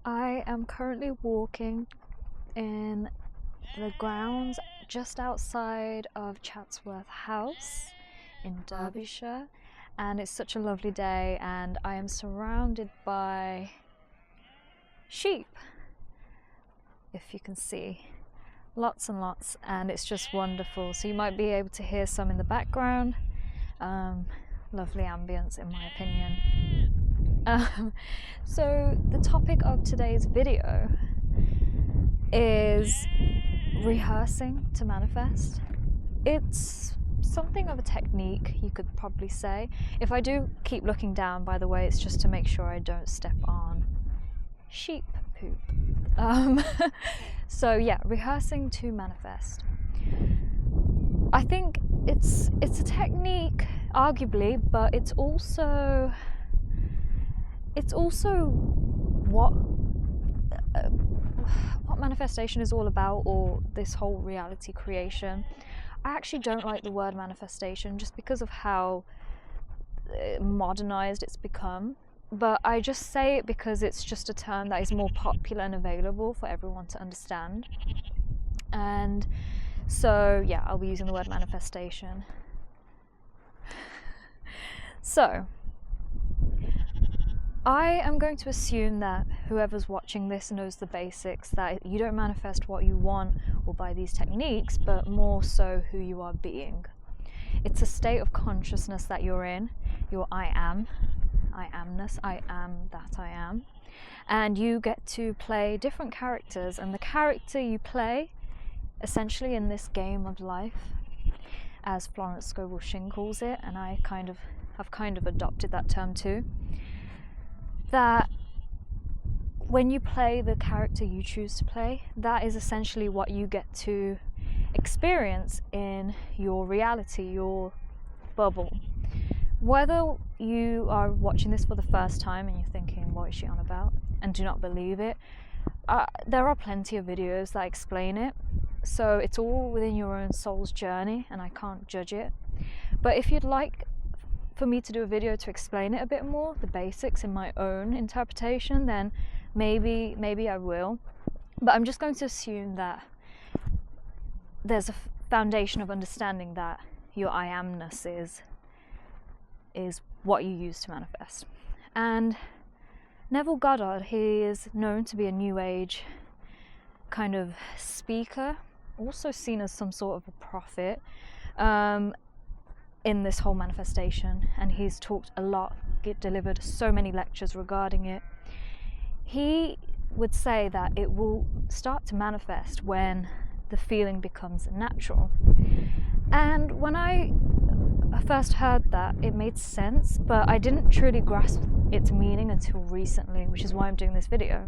I am currently walking in the grounds just outside of Chatsworth House in Derbyshire, and it's such a lovely day, and I am surrounded by sheep, if you can see, lots and lots, and it's just wonderful. So you might be able to hear some in the background. Lovely ambience, in my opinion. So the topic of today's video is rehearsing to manifest. It's something of a technique, you could probably say. If I do keep looking down, by the way, it's just to make sure I don't step on sheep poop. So yeah, rehearsing to manifest. I think it's a technique, arguably, but it's also what manifestation is all about, or this whole reality creation. I actually don't like the word manifestation just because of how modernized it's become, but I just say it because it's just a term that is more popular and available for everyone to understand. And so yeah, I'll be using the word manifestation. So I am going to assume that whoever's watching this knows the basics, that you don't manifest what you want or by these techniques, but more so who you are being. It's a state of consciousness that you're in, your I amness, I am that I am. And you get to play different characters, and the character you play, essentially in this game of life, as Florence Scovel Shinn calls it, and I have kind of adopted that term too, that when you play the character you choose to play, that is essentially what you get to experience in your reality, your bubble. Whether you are watching this for the first time and you're thinking, what is she on about, and do not believe it, there are plenty of videos that explain it, so it's all within your own soul's journey and I can't judge it. But if you'd like for me to do a video to explain it a bit more, the basics in my own interpretation, then maybe I will. But I'm just going to assume that there's a foundation of understanding that your I amness is what you use to manifest. And Neville Goddard, he is known to be a new age kind of speaker, also seen as some sort of a prophet, in this whole manifestation, and he's talked a lot, delivered so many lectures regarding it. He would say that it will start to manifest when the feeling becomes natural. And when I first heard that, it made sense, but I didn't truly grasp its meaning until recently, which is why I'm doing this video.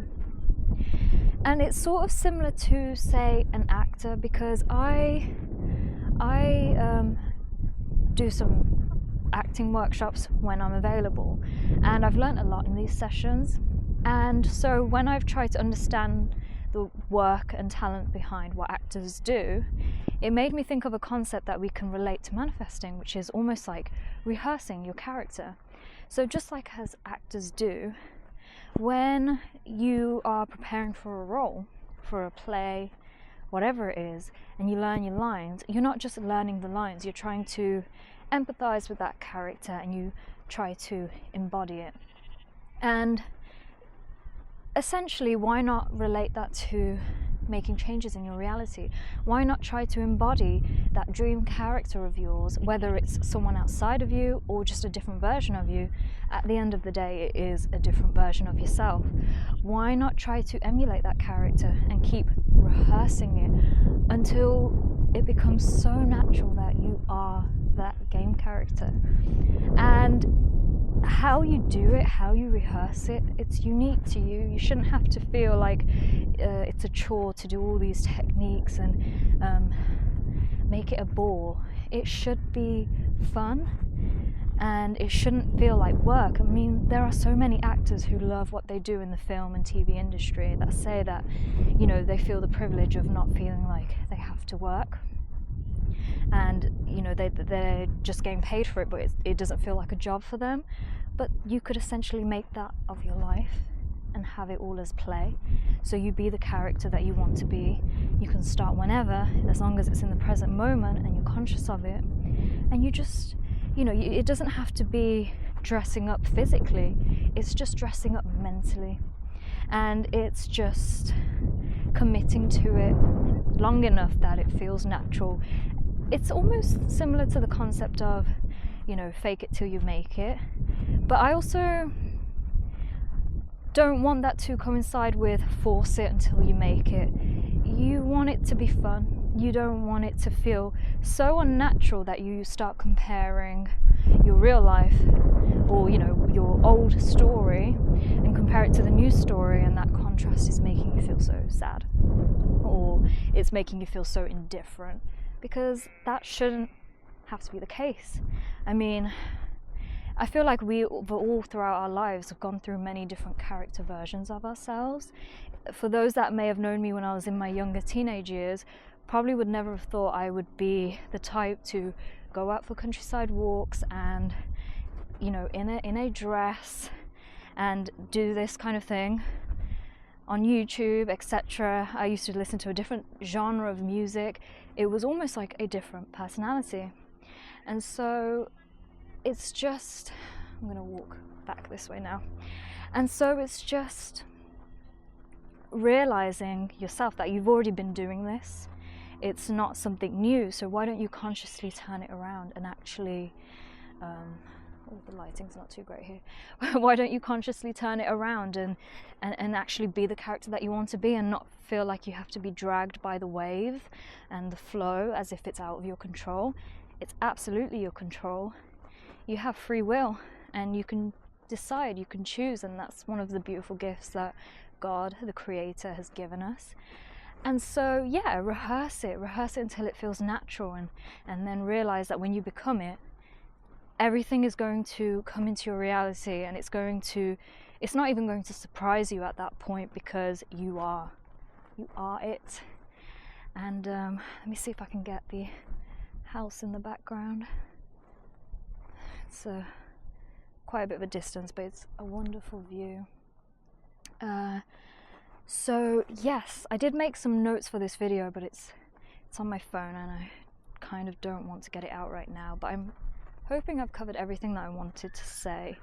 And it's sort of similar to, say, an actor, because I do some acting workshops when I'm available, and I've learned a lot in these sessions. And so when I've tried to understand the work and talent behind what actors do, it made me think of a concept that we can relate to manifesting, which is almost like rehearsing your character. So just like as actors do, when you are preparing for a role, for a play, whatever it is, and you learn your lines, you're not just learning the lines, you're trying to empathize with that character and you try to embody it. And essentially, why not relate that to making changes in your reality? Why not try to embody that dream character of yours, whether it's someone outside of you or just a different version of you? At the end of the day, it is a different version of yourself. Why not try to emulate that character and keep rehearsing it until it becomes so natural that you are that game character? And how you do it, how you rehearse it, it's unique to you. You shouldn't have to feel like it's a chore to do all these techniques and make it a bore. It should be fun, and it shouldn't feel like work. I mean, there are so many actors who love what they do in the film and TV industry that say that, you know, they feel the privilege of not feeling like they have to work. And, you know, they're just getting paid for it, but it doesn't feel like a job for them. But you could essentially make that of your life and have it all as play. So you be the character that you want to be. You can start whenever, as long as it's in the present moment and you're conscious of it. And you just, it doesn't have to be dressing up physically, it's just dressing up mentally. And it's just committing to it long enough that it feels natural. It's almost similar to the concept of, fake it till you make it. But I also don't want that to coincide with force it until you make it. You want it to be fun. You don't want it to feel so unnatural that you start comparing your real life or your old story and compare it to the new story, and that contrast is making you feel so sad, or it's making you feel so indifferent, because that shouldn't have to be the case. I mean, I feel like we all throughout our lives have gone through many different character versions of ourselves. For those that may have known me when I was in my younger teenage years, probably would never have thought I would be the type to go out for countryside walks and in a dress and do this kind of thing on YouTube, etc. I used to listen to a different genre of music. It was almost like a different personality. And so it's just, I'm going to walk back this way now. And so it's just realizing yourself that you've already been doing this. It's not something new. So why don't you consciously turn it around and actually, the lighting's not too great here. Why don't you consciously turn it around and actually be the character that you want to be, and not feel like you have to be dragged by the wave and the flow as if it's out of your control. It's absolutely your control. You have free will and you can decide, you can choose, and that's one of the beautiful gifts that God, the Creator, has given us. And so rehearse it until it feels natural, and then realize that when you become it, everything is going to come into your reality, and it's not even going to surprise you at that point, because you are it. And let me see if I can get the house in the background. It's quite a bit of a distance, but it's a wonderful view. So yes, I did make some notes for this video, but it's on my phone and I kind of don't want to get it out right now, but I'm hoping I've covered everything that I wanted to say.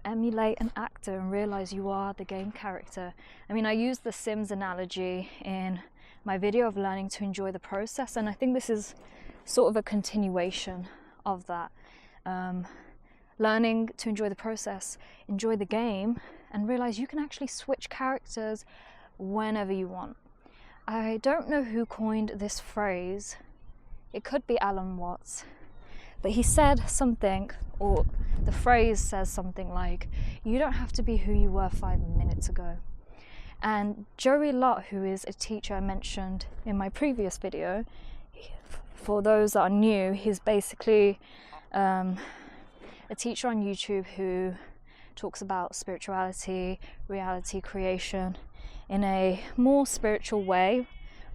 Emulate an actor and realize you are the game character. I mean, I used the Sims analogy in my video of learning to enjoy the process, and I think this is sort of a continuation of that. Learning to enjoy the process, enjoy the game, and realize you can actually switch characters whenever you want. I don't know who coined this phrase. It could be Alan Watts. But he said something, or the phrase says something like, you don't have to be who you were 5 minutes ago. And Joey Lott, who is a teacher I mentioned in my previous video, for those that are new, he's basically a teacher on YouTube who talks about spirituality, reality creation in a more spiritual way,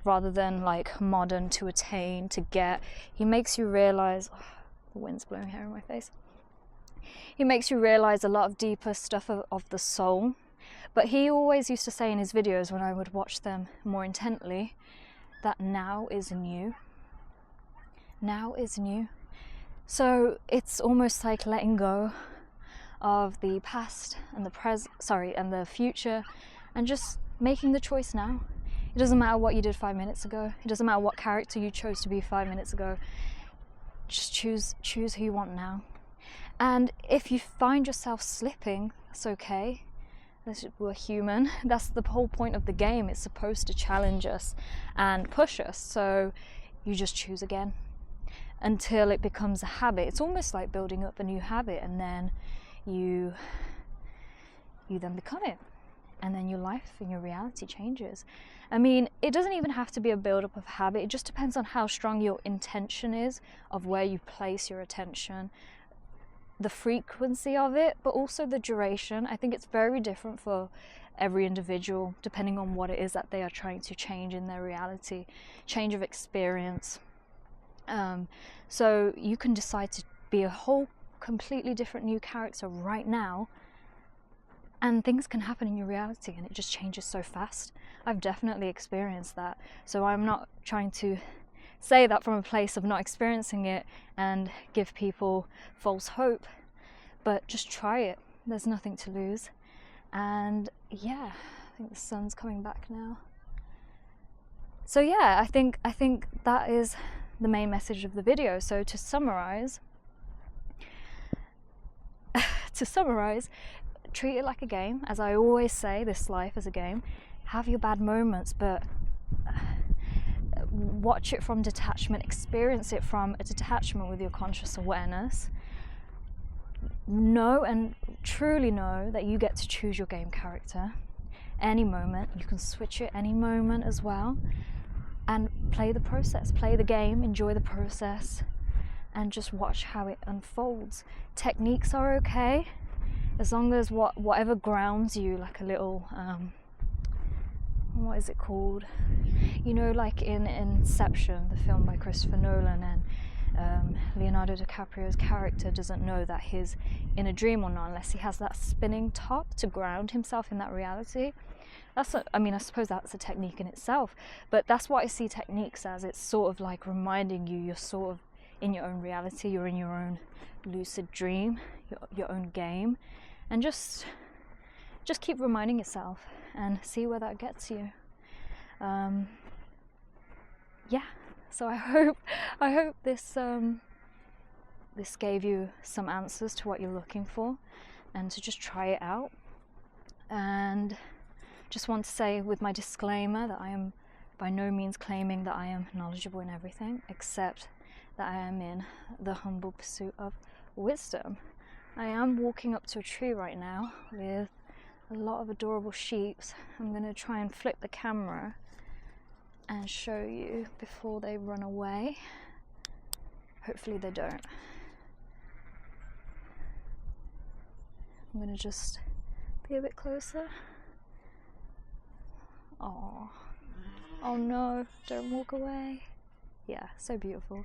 rather than like modern to attain, to get. He makes you realize, the wind's blowing hair in my face. He makes you realize a lot of deeper stuff of the soul. But he always used to say in his videos, when I would watch them more intently, that now is new. Now is new. So it's almost like letting go of the past and the future, and just making the choice now. It doesn't matter what you did 5 minutes ago. It doesn't matter what character you chose to be 5 minutes ago. Just choose who you want now. And if you find yourself slipping, that's okay. We're human. That's the whole point of the game. It's supposed to challenge us and push us. So you just choose again until it becomes a habit. It's almost like building up a new habit, and then you then become it, and then your life and your reality changes. I mean, it doesn't even have to be a build-up of habit. It just depends on how strong your intention is, of where you place your attention, the frequency of it, but also the duration. I think it's very different for every individual, depending on what it is that they are trying to change in their reality, change of experience. So you can decide to be a whole completely different new character right now, And things can happen in your reality and it just changes so fast. I've definitely experienced that. So I'm not trying to say that from a place of not experiencing it and give people false hope, but just try it. There's nothing to lose. And yeah, I think the sun's coming back now. So yeah, I think that is the main message of the video. So to summarize, treat it like a game. As I always say, this life is a game. Have your bad moments, but watch it from detachment, experience it from a detachment with your conscious awareness. Know and truly know that you get to choose your game character any moment. You can switch it any moment as well, and play the process, play the game, enjoy the process, and just watch how it unfolds. Techniques are okay as long as whatever grounds you, like a little what is it called, you know, like in Inception, the film by Christopher Nolan, and Leonardo DiCaprio's character doesn't know that he's in a dream or not unless he has that spinning top to ground himself in that reality. I suppose that's a technique in itself, but that's what I see techniques as. It's sort of like reminding you you're sort of in your own reality, you're in your own lucid dream, your own game, and just keep reminding yourself and see where that gets you. Yeah, so I hope this this gave you some answers to what you're looking for, and to just try it out. And just want to say, with my disclaimer, that I am by no means claiming that I am knowledgeable in everything, except that I am in the humble pursuit of wisdom. I am walking up to a tree right now with a lot of adorable sheeps. I'm going to try and flip the camera and show you before they run away. Hopefully they don't. I'm going to just be a bit closer. Oh no, don't walk away. Yeah, so beautiful.